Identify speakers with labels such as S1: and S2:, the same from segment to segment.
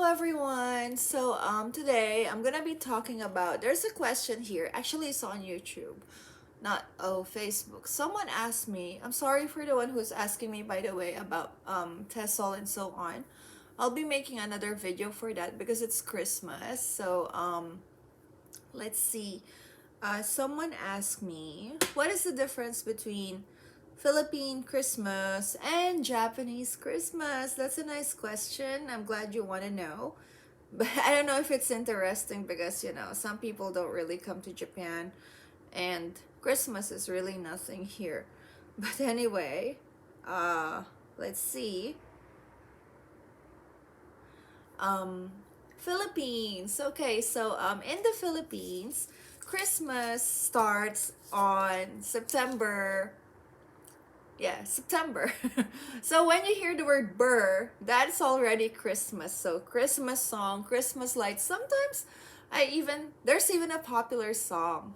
S1: everyone. Today I'm gonna be talking about. There's a question here. Actually, it's on YouTube, not Facebook. Someone asked me. I'm sorry for the one who's asking me, by the way, about TESOL and so on. I'll be making another video for that because it's Christmas. Let's see. Someone asked me, what is the difference between Philippine Christmas and Japanese Christmas? That's a nice question. I'm glad you want to know. But I don't know if it's interesting because, some people don't really come to Japan and Christmas is really nothing here. But anyway, uh, let's see. Um, Philippines. Okay, in the Philippines, Christmas starts on September. Yeah, September. So when you hear the word burr, that's already Christmas. So Christmas song, Christmas lights. Sometimes there's even a popular song.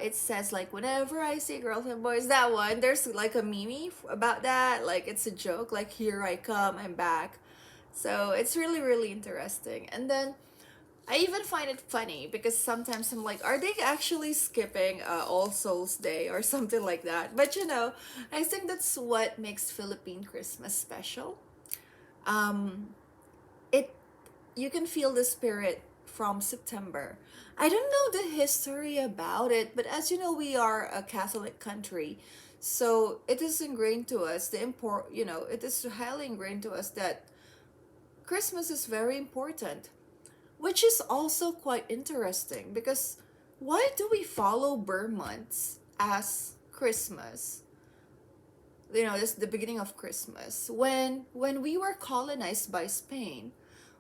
S1: It says like whenever I see girls and boys, that one. There's like a meme about that. Like it's a joke. Like here I come, I'm back. So it's really really interesting. And then I even find it funny because sometimes I'm like, are they actually skipping All Souls Day or something like that? But I think that's what makes Philippine Christmas special. Um, it You can feel the spirit from September. I don't know the history about it, but as you know, we are a Catholic country, so it is ingrained to us. It is highly ingrained to us that Christmas is very important, which is also quite interesting because why do we follow Burr months as Christmas? This is the beginning of Christmas. When we were colonized by Spain,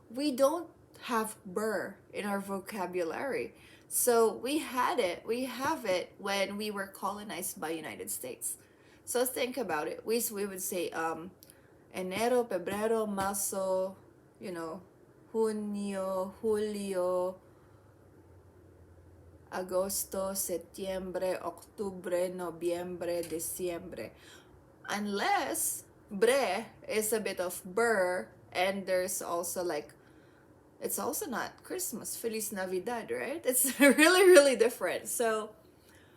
S1: we don't have Burr in our vocabulary. So we have it when we were colonized by United States. So think about it. We would say enero, febrero, marzo, you know, junio, julio, agosto, septiembre, octubre, noviembre, diciembre. Unless bre is a bit of burr, and there's also like, it's also not Christmas, Feliz Navidad, right? It's really, really different.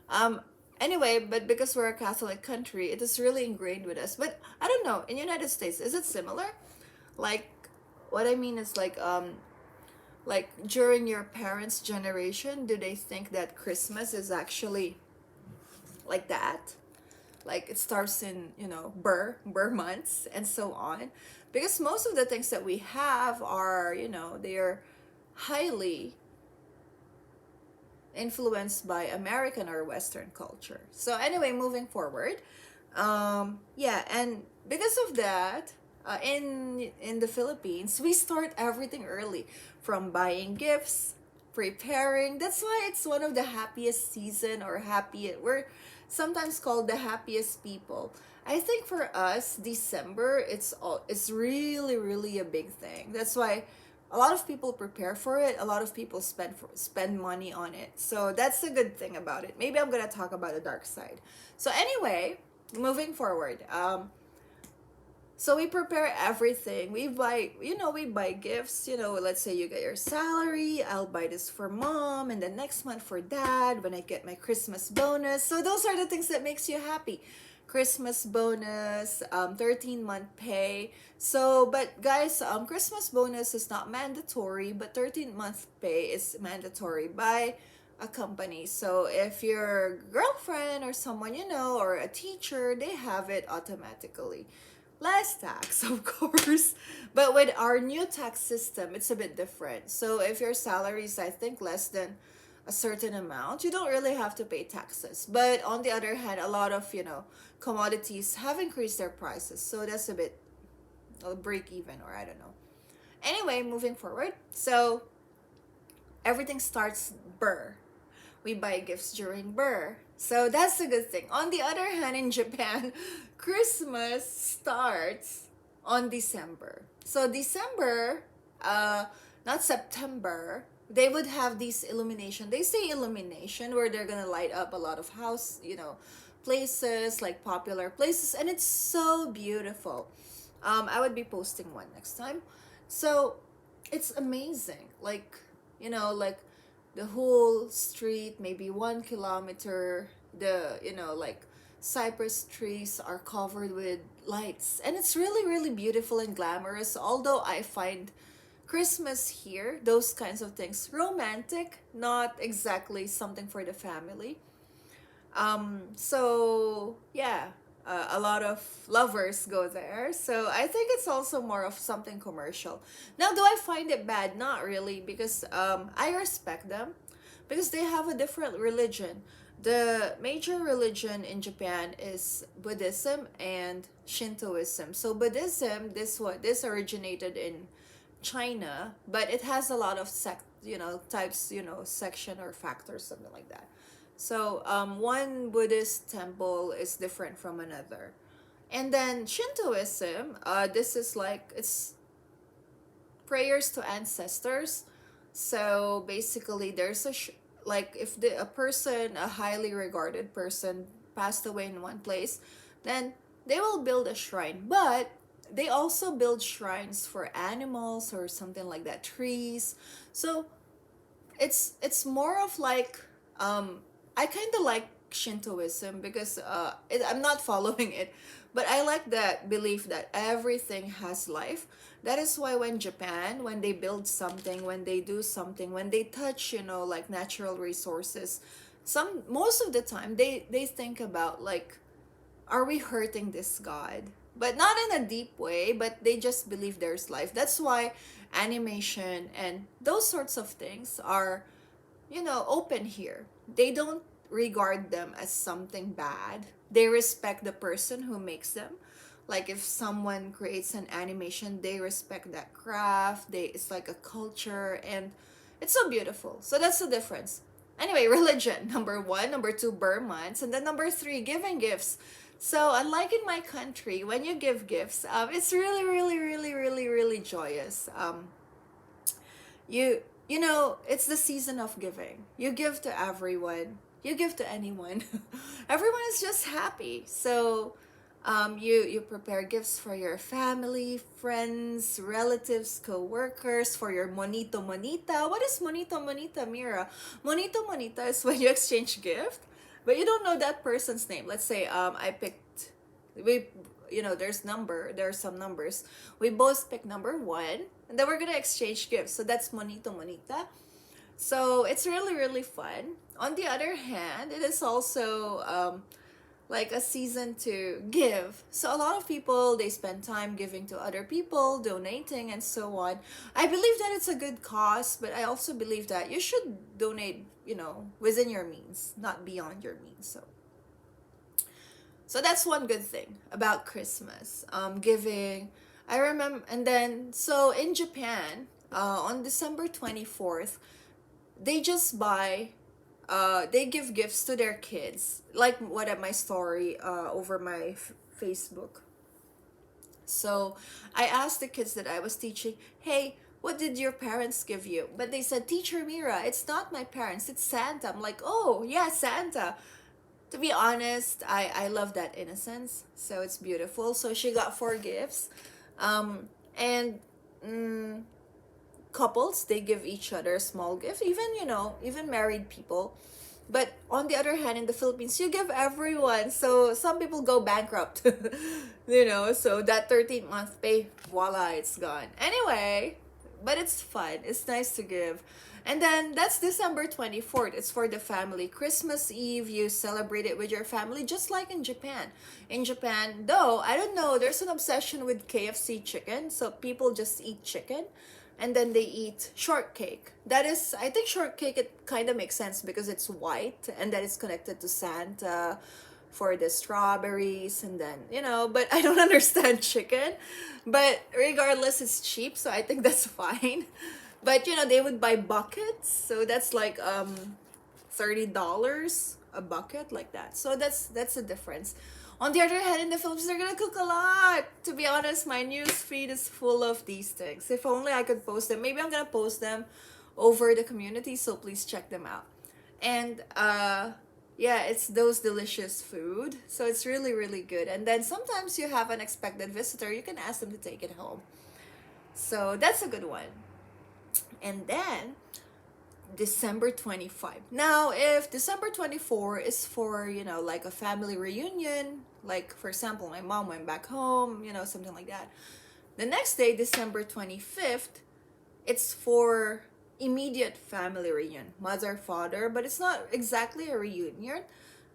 S1: Um, anyway, but because we're a Catholic country, it is really ingrained with us. But I don't know, in United States, is it similar? Like, what I mean is like during your parents' generation, do they think that Christmas is actually like that? Like it starts in Burr months and so on, because most of the things that we have are they're highly influenced by American or Western culture. So anyway, moving forward, yeah, and because of that, in the Philippines, we start everything early, from buying gifts, preparing. That's why it's one of the happiest season, or happy. We're sometimes called the happiest people. I think for us, December, it's really really a big thing. That's why a lot of people prepare for it. A lot of people spend money on it. So that's the good thing about it. Maybe I'm gonna talk about the dark side. So anyway, moving forward. So we prepare everything. We buy gifts. Let's say you get your salary. I'll buy this for mom, and then next month for dad. When I get my Christmas bonus. So those are the things that makes you happy. Christmas bonus, 13-month pay. So, but guys, Christmas bonus is not mandatory, but 13-month pay is mandatory by a company. So if your girlfriend or someone or a teacher, they have it automatically. Less tax, of course. But with our new tax system, it's a bit different. So if your salary is, I think, less than a certain amount, you don't really have to pay taxes. But on the other hand, a lot of, commodities have increased their prices. So that's a bit a break even, or I don't know. Anyway, moving forward. So everything starts Burr. We buy gifts during Burr. So that's a good thing. On the other hand, in Japan, Christmas starts on December. So December, not September, they would have these illumination. They say illumination, where they're gonna light up a lot of places, like popular places, and it's so beautiful. I would be posting one next time. So it's amazing. Like, like the whole street, maybe 1 kilometer, like cypress trees are covered with lights. And it's really, really beautiful and glamorous. Although I find Christmas here, those kinds of things, romantic, not exactly something for the family. So yeah, a lot of lovers go there. So I think it's also more of something commercial. Now, do I find it bad? Not really, because I respect them because they have a different religion. The major religion in Japan is Buddhism and Shintoism. So Buddhism, this originated in China, but it has a lot of types, section or factors, something like that. So one Buddhist temple is different from another. And then Shintoism, this is like, it's prayers to ancestors. So basically, there's like, if a person, a highly regarded person, passed away in one place, then they will build a shrine. But they also build shrines for animals or something like that, trees. So it's more of like, I kind of like Shintoism because I'm not following it, but I like that belief that everything has life. That is why when Japan, when they build something, when they do something, when they touch, like natural resources, most of the time they think about like, are we hurting this god? But not in a deep way, but they just believe there's life. That's why animation and those sorts of things are, open here. They don't regard them as something bad. They respect the person who makes them. Like if someone creates an animation, they respect that craft. It's like a culture, and it's so beautiful. So that's the difference. Anyway, religion, number one. Number two, burr months. And then number three, giving gifts. So unlike in my country, when you give gifts, it's really, really, really, really, really joyous. It's the season of giving. You give to everyone. You give to anyone. Everyone is just happy. So you prepare gifts for your family, friends, relatives, co-workers, for your monito monita. What is monito monita, Mira? Monito monita is when you exchange gift, but you don't know that person's name. Let's say I picked, we there's some numbers. We both pick number one, and then we're gonna exchange gifts. So that's monito monita. So it's really, really fun. On the other hand, it is also like a season to give. So a lot of people, they spend time giving to other people, donating, and so on. I believe that it's a good cause, but I also believe that you should donate, within your means, not beyond your means. So that's one good thing about Christmas. Giving. I remember, and then so in Japan, on December 24th, they just buy, they give gifts to their kids, like what at my story over my Facebook. So I asked the kids that I was teaching, hey, what did your parents give you? But they said, Teacher Mira, it's not my parents, it's Santa. I'm like, oh yeah, Santa. To be honest, I love that innocence, so it's beautiful. So she got four gifts, and couples, they give each other a small gift, even even married people. But on the other hand, in the Philippines, you give everyone, so some people go bankrupt. So that 13th month pay, voila, it's gone anyway. But it's fun, it's nice to give. And then that's December 24th. It's for the family. Christmas Eve, you celebrate it with your family, just like in Japan. In Japan, though, I don't know, there's an obsession with KFC chicken. So people just eat chicken, and then they eat shortcake. That is, I think shortcake, it kind of makes sense because it's white and that is connected to Santa for the strawberries, and then, but I don't understand chicken. But regardless, it's cheap, so I think that's fine. But they would buy buckets, so that's like $30 a bucket, like that. So that's the difference. On the other hand, in the Philippines, they're gonna cook a lot. To be honest, my news feed is full of these things. If only I could post them. Maybe I'm gonna post them over the community, so please check them out. And yeah, it's those delicious food. So it's really, really good. And then sometimes you have an unexpected visitor, you can ask them to take it home. So that's a good one. And then December 25. Now, if December 24 is for, like a family reunion, like for example, my mom went back home, something like that. The next day, December 25th, it's for immediate family reunion, mother, father, but it's not exactly a reunion.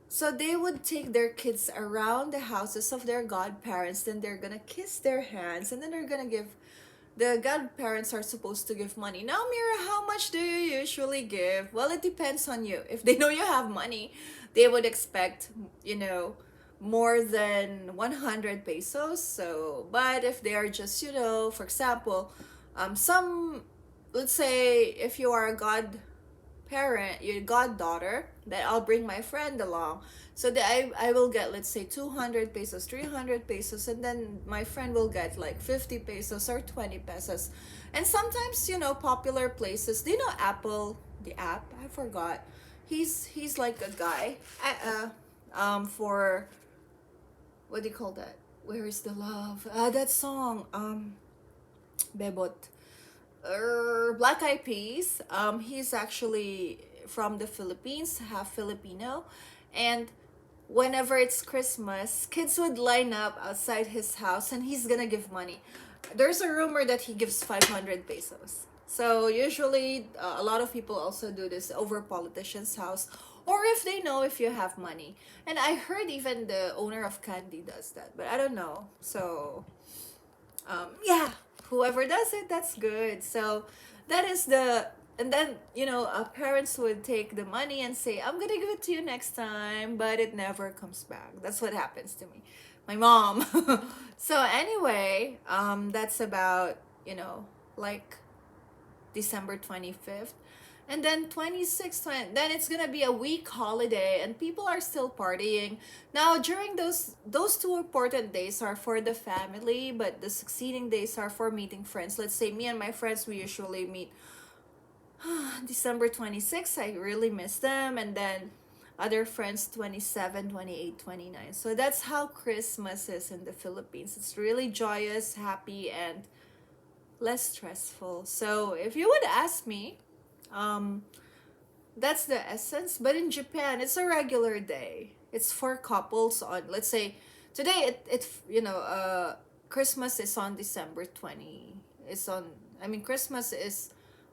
S1: So they would take their kids around the houses of their godparents, then they're gonna kiss their hands, and then they're gonna give the godparents are supposed to give money. Now, Mira, how much do you usually give? Well, it depends on you. If they know you have money, they would expect, you know, more than 100 pesos. So, but if they are just, for example, let's say if you are a godparent, your goddaughter, then I'll bring my friend along. So that I will get, let's say, 200 pesos, 300 pesos, and then my friend will get like 50 pesos or 20 pesos. And sometimes, popular places, do you know Apple, the app? I forgot. He's like a guy. For, what do you call that? Where is the love? That song, Bebot. Black Eyed Peas. He's actually from the Philippines, half Filipino, and whenever it's Christmas, kids would line up outside his house, and he's gonna give money. There's a rumor that he gives 500 pesos. So usually, a lot of people also do this over politicians' house, or if they know if you have money. And I heard even the owner of Candy does that, but I don't know. So yeah, whoever does it, that's good. So that is and then parents would take the money and say, I'm gonna give it to you next time, but it never comes back. That's what happens to me, my mom. So anyway, that's about, like December 25th. And then 26th, then it's gonna be a week holiday, and people are still partying. Now, during those two important days are for the family, but the succeeding days are for meeting friends. Let's say me and my friends, we usually meet December 26th. I really miss them. And then other friends 27, 28, 29. So that's how Christmas is in the Philippines. It's really joyous, happy, and less stressful. So if you would ask me, um, that's the essence. But in Japan, it's a regular day. It's for couples on, let's say, today Christmas is on December 20. Christmas is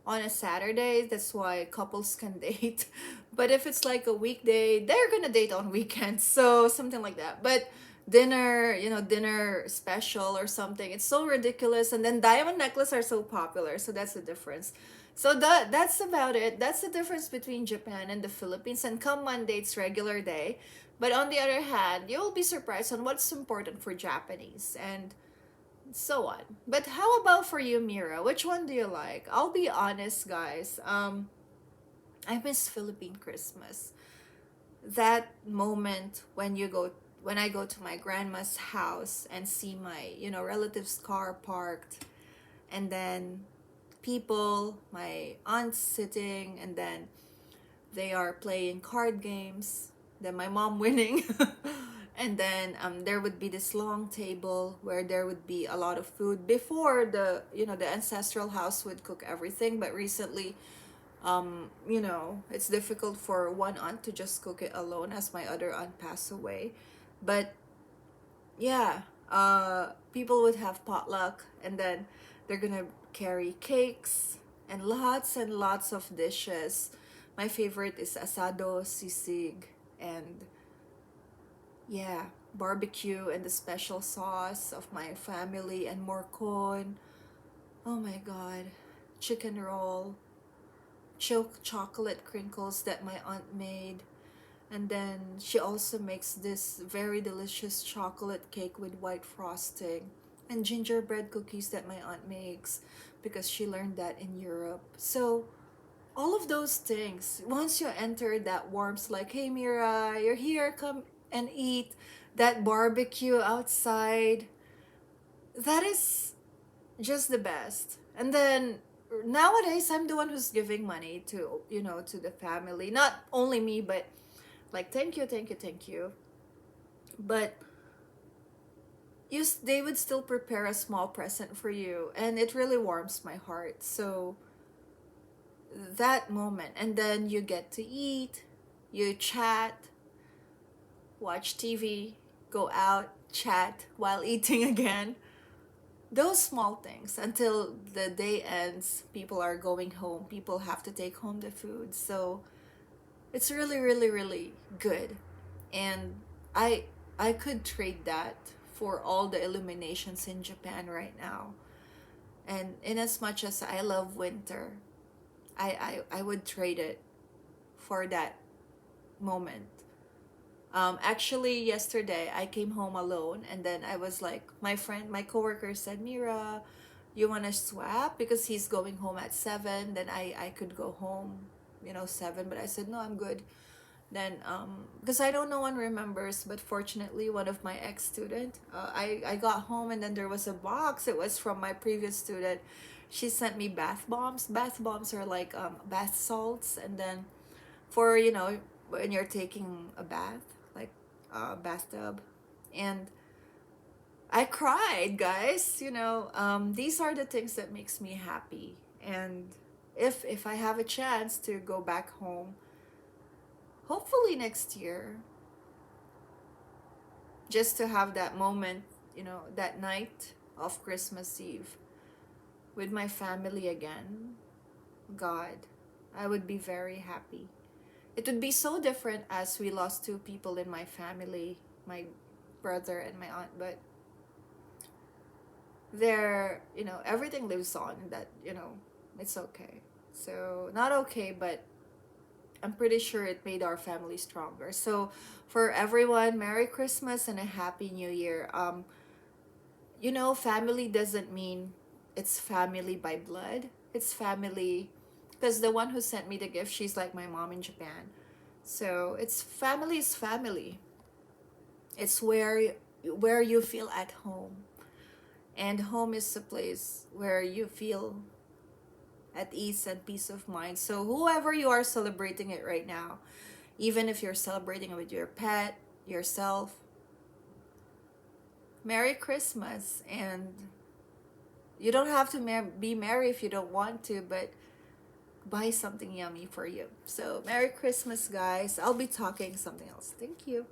S1: on a Saturday. That's why couples can date. But if it's like a weekday, they're gonna date on weekends. So something like that. But dinner special or something. It's so ridiculous. And then diamond necklaces are so popular. So that's the difference. So that's about it. That's the difference between Japan and the Philippines. And come Monday, it's regular day. But on the other hand, you'll be surprised on what's important for Japanese and so on. But how about for you, Mira? Which one do you like? I'll be honest, guys. I miss Philippine Christmas. That moment when I go to my grandma's house and see my, relatives' car parked, and then my aunts sitting, and then they are playing card games, then my mom winning. And then there would be this long table where there would be a lot of food. Before, the ancestral house would cook everything, but recently, it's difficult for one aunt to just cook it alone, as my other aunt passed away. But yeah, people would have potluck, and then they're gonna carry cakes and lots of dishes. My favorite is asado, sisig, and yeah, barbecue and the special sauce of my family, and more corn. Oh my god, chicken roll, chocolate crinkles that my aunt made. And then she also makes this very delicious chocolate cake with white frosting, and gingerbread cookies that my aunt makes because she learned that in Europe. So all of those things, once you enter, that warms, like, hey Mira, you're here, come and eat. That barbecue outside, that is just the best. And then nowadays, I'm the one who's giving money to the family. Not only me, but like, thank you, thank you, thank you. But they would still prepare a small present for you, and it really warms my heart. So that moment, and then you get to eat, you chat, watch TV, go out, chat while eating again. Those small things until the day ends, people are going home, people have to take home the food. So it's really, really, really good. And I I could trade that for all the illuminations in Japan right now. And in as much as I love winter, I would trade it for that moment. Actually, yesterday I came home alone, and then I was like, my coworker said, Mira, you want to swap? Because he's going home at 7, then I could go home, 7. But I said, no, I'm good. Then, because I don't know one remembers, but fortunately, one of my ex-student, I got home and then there was a box. It was from my previous student. She sent me bath bombs. Bath bombs are like bath salts, and then for when you're taking a bath, like bathtub, and I cried, guys. These are the things that makes me happy. And if I have a chance to go back home, hopefully next year, just to have that moment, that night of Christmas Eve with my family again, God, I would be very happy. It would be so different as we lost two people in my family, my brother and my aunt, but everything lives on, that, it's okay. So, not okay, but I'm pretty sure it made our family stronger. So, for everyone, Merry Christmas and a Happy New Year. Family doesn't mean it's family by blood. It's family because the one who sent me the gift, she's like my mom in Japan. So, it's family is family. It's where you feel at home. And home is a place where you feel at ease and peace of mind. So, whoever you are celebrating it right now, even if you're celebrating with your pet, yourself, Merry Christmas. And you don't have to be merry if you don't want to, but buy something yummy for you. So, Merry Christmas, guys. I'll be talking something else. Thank you.